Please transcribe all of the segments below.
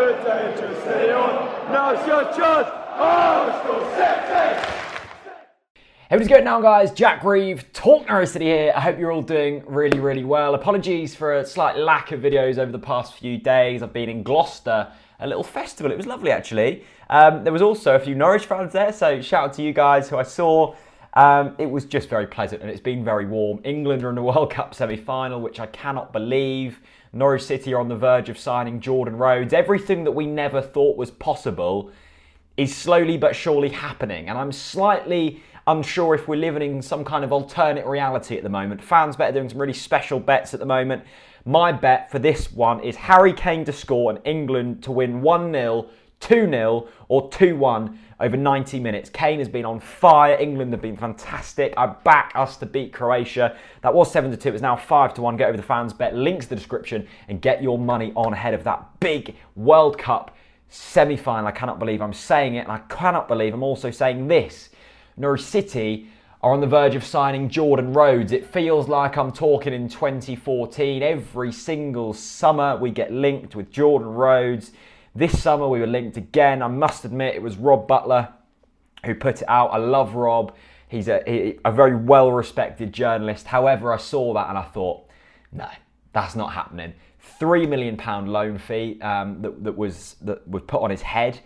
good day to stay on. Now's your chance. Arsenal City! Hey, what's going now, guys? Jack Reeve, TalkNorwichCity here. I hope you're all doing really, really well. Apologies for a slight lack of videos over the past few days. I've been in Gloucester, a little festival. It was lovely, actually. There was also a few Norwich fans there, so shout out to you guys who I saw. It was just very pleasant and it's been very warm. England are in the World Cup semi-final, which I cannot believe. Norwich City are on the verge of signing Jordan Rhodes. Everything that we never thought was possible is slowly but surely happening. And I'm slightly unsure if we're living in some kind of alternate reality at the moment. Fans bet are doing some really special bets at the moment. My bet for this one is Harry Kane to score and England to win 1-0, 2-0 or 2-1 over 90 minutes. Kane has been on fire. England have been fantastic. I back us to beat Croatia. That was 7-2. It's now 5-1. Get over the fans bet. Links in the description and get your money on ahead of that big World Cup semi-final. I cannot believe I'm saying it, and I cannot believe I'm also saying this. Norwich City are on the verge of signing Jordan Rhodes. It feels like I'm talking in 2014. Every single summer we get linked with Jordan Rhodes. This summer we were linked again. I must admit it was Rob Butler who put it out. I love Rob. He's a very well-respected journalist. However, I saw that and I thought, no, that's not happening. £3 million loan fee that was put on his head.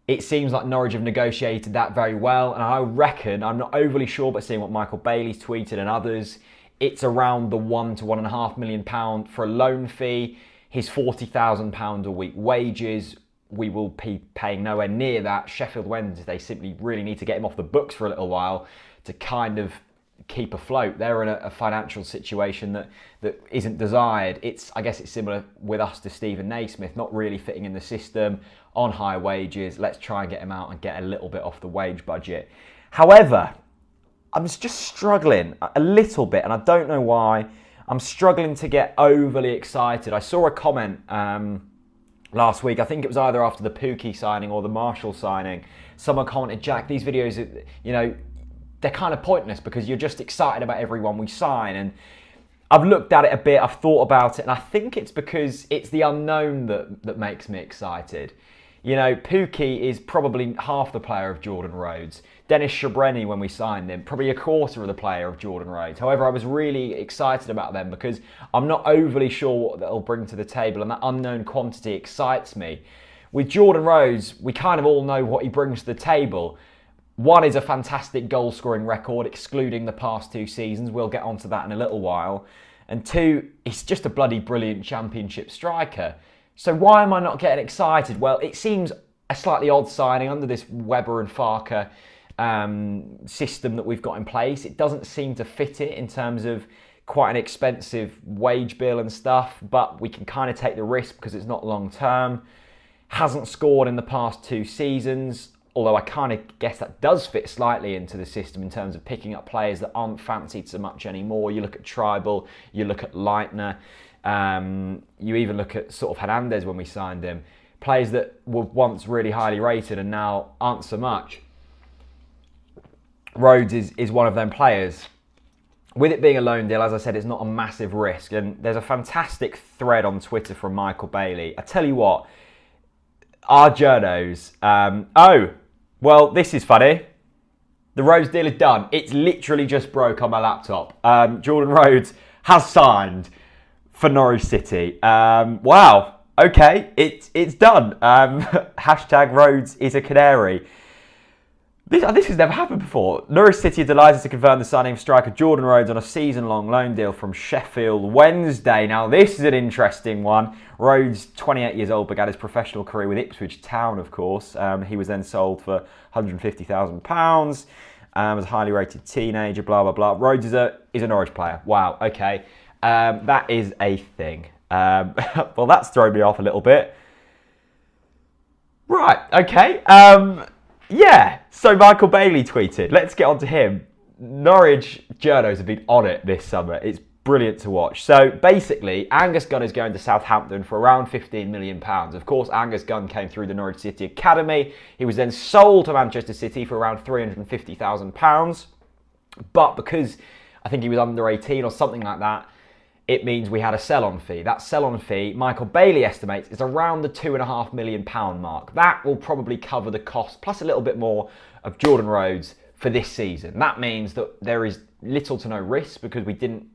It seems like Norwich have negotiated that very well, and I reckon, I'm not overly sure, but seeing what Michael Bailey's tweeted and others, it's around the £1 to £1.5 million for a loan fee. His £40,000 a week wages, we will be paying nowhere near that. Sheffield Wednesday simply really need to get him off the books for a little while to kind of keep afloat. They're in a financial situation that isn't desired. I guess it's similar with us to Stephen Naismith, not really fitting in the system, on high wages. Let's try and get him out and get a little bit off the wage budget. However, I'm just struggling a little bit, and I don't know why. I'm struggling to get overly excited. I saw a comment last week, I think it was either after the Pookie signing or the Marshall signing. Someone commented, Jack, these videos, they're kind of pointless because you're just excited about everyone we sign. And I've looked at it a bit, I've thought about it, and I think it's because it's the unknown that makes me excited. Pookie is probably half the player of Jordan Rhodes. Dennis Shabreni, when we signed him, probably a quarter of the player of Jordan Rhodes. However, I was really excited about them because I'm not overly sure what they'll bring to the table, and that unknown quantity excites me. With Jordan Rhodes, we kind of all know what he brings to the table. One is a fantastic goal-scoring record, excluding the past 2 seasons. We'll get onto that in a little while. And 2, he's just a bloody brilliant championship striker. So why am I not getting excited? Well, it seems a slightly odd signing under this Weber and Farker system that we've got in place. It doesn't seem to fit it in terms of quite an expensive wage bill and stuff, but we can kind of take the risk because it's not long term. Hasn't scored in the past 2 seasons, although I kind of guess that does fit slightly into the system in terms of picking up players that aren't fancied so much anymore. You look at Tribal, you look at Leitner, you even look at sort of Hernandez when we signed him. Players that were once really highly rated and now aren't so much. Rhodes is one of them players. With it being a loan deal, as I said, it's not a massive risk. And there's a fantastic thread on Twitter from Michael Bailey. I tell you what, our journos, well, this is funny. The Rhodes deal is done. It's literally just broke on my laptop. Jordan Rhodes has signed for Norwich City. Wow. Okay, it's done. Hashtag Rhodes is a canary. This has never happened before. Norwich City are delighted to confirm the signing of striker Jordan Rhodes on a season-long loan deal from Sheffield Wednesday. Now, this is an interesting one. Rhodes, 28 years old, began his professional career with Ipswich Town, of course. He was then sold for £150,000. As a highly rated teenager, blah, blah, blah. Rhodes is a Norwich player. Wow, okay. That is a thing. Well, that's thrown me off a little bit. Right, okay. Yeah, so Michael Bailey tweeted. Let's get on to him. Norwich journos have been on it this summer. It's brilliant to watch. So basically, Angus Gunn is going to Southampton for around £15 million. Of course, Angus Gunn came through the Norwich City Academy. He was then sold to Manchester City for around £350,000. But because I think he was under 18 or something like that, it means we had a sell-on fee. That sell-on fee, Michael Bailey estimates, is around the £2.5 million mark. That will probably cover the cost, plus a little bit more, of Jordan Rhodes for this season. That means that there is little to no risk because we didn't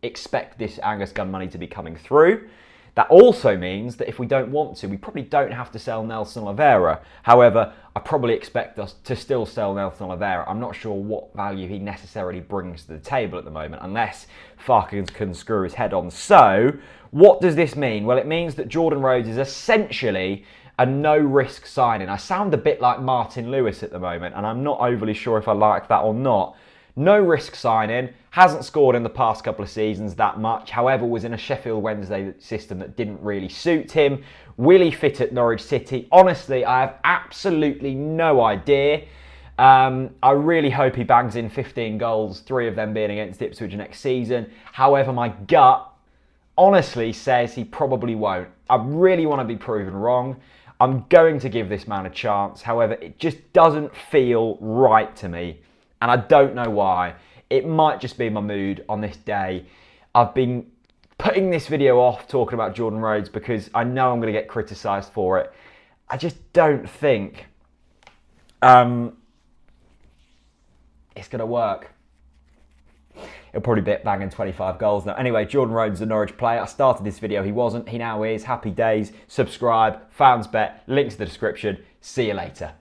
expect this Angus Gunn money to be coming through. That also means that if we don't want to, we probably don't have to sell Nelson Oliveira. However, I probably expect us to still sell Nelson Oliveira. I'm not sure what value he necessarily brings to the table at the moment, unless Farke can screw his head on. So, what does this mean? Well, it means that Jordan Rhodes is essentially a no-risk signing. I sound a bit like Martin Lewis at the moment, and I'm not overly sure if I like that or not. No-risk signing, hasn't scored in the past couple of seasons that much, however was in a Sheffield Wednesday system that didn't really suit him. Will he fit at Norwich City? Honestly, I have absolutely no idea. I really hope he bangs in 15 goals, 3 of them being against Ipswich next season. However, my gut honestly says he probably won't. I really want to be proven wrong. I'm going to give this man a chance. However, it just doesn't feel right to me. And I don't know why. It might just be my mood on this day. I've been putting this video off talking about Jordan Rhodes because I know I'm going to get criticised for it. I just don't think it's going to work. He'll probably be banging 25 goals now. Anyway, Jordan Rhodes is a Norwich player. I started this video, he wasn't. He now is. Happy days. Subscribe. Fans bet. Links in the description. See you later.